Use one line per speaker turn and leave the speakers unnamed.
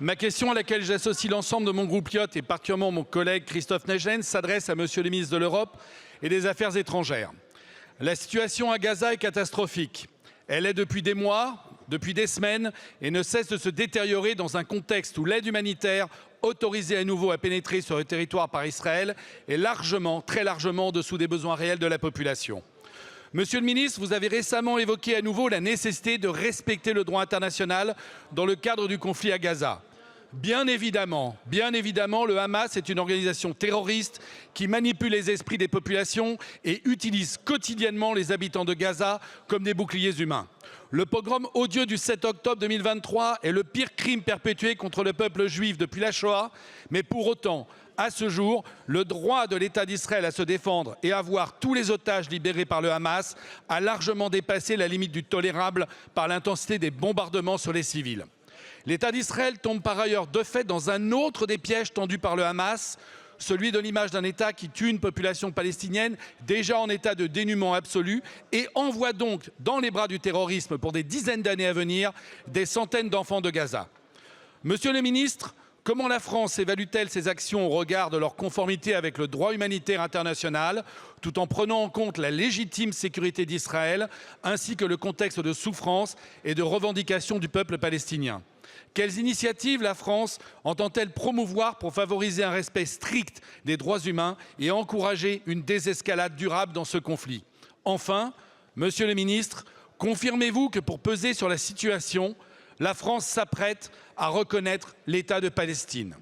Ma question, à laquelle j'associe l'ensemble de mon groupe LIOT et particulièrement mon collègue Christophe Naegelen, s'adresse à Monsieur le ministre de l'Europe et des Affaires étrangères. La situation à Gaza est catastrophique. Elle est depuis des mois, depuis des semaines, et ne cesse de se détériorer dans un contexte où l'aide humanitaire autorisée à nouveau à pénétrer sur le territoire par Israël est largement, très largement en dessous des besoins réels de la population. Monsieur le ministre, vous avez récemment évoqué à nouveau la nécessité de respecter le droit international dans le cadre du conflit à Gaza. Bien évidemment, le Hamas est une organisation terroriste qui manipule les esprits des populations et utilise quotidiennement les habitants de Gaza comme des boucliers humains. Le pogrom odieux du 7 octobre 2023 est le pire crime perpétré contre le peuple juif depuis la Shoah, mais pour autant, à ce jour, le droit de l'État d'Israël à se défendre et à voir tous les otages libérés par le Hamas a largement dépassé la limite du tolérable par l'intensité des bombardements sur les civils. L'État d'Israël tombe par ailleurs de fait dans un autre des pièges tendus par le Hamas, celui de l'image d'un État qui tue une population palestinienne déjà en état de dénuement absolu et envoie donc dans les bras du terrorisme pour des dizaines d'années à venir des centaines d'enfants de Gaza. Monsieur le ministre, comment la France évalue-t-elle ces actions au regard de leur conformité avec le droit humanitaire international, tout en prenant en compte la légitime sécurité d'Israël, ainsi que le contexte de souffrance et de revendication du peuple palestinien? Quelles initiatives la France entend-elle promouvoir pour favoriser un respect strict des droits humains et encourager une désescalade durable dans ce conflit? Enfin, Monsieur le ministre, confirmez-vous que pour peser sur la situation, la France s'apprête à reconnaître l'État de Palestine?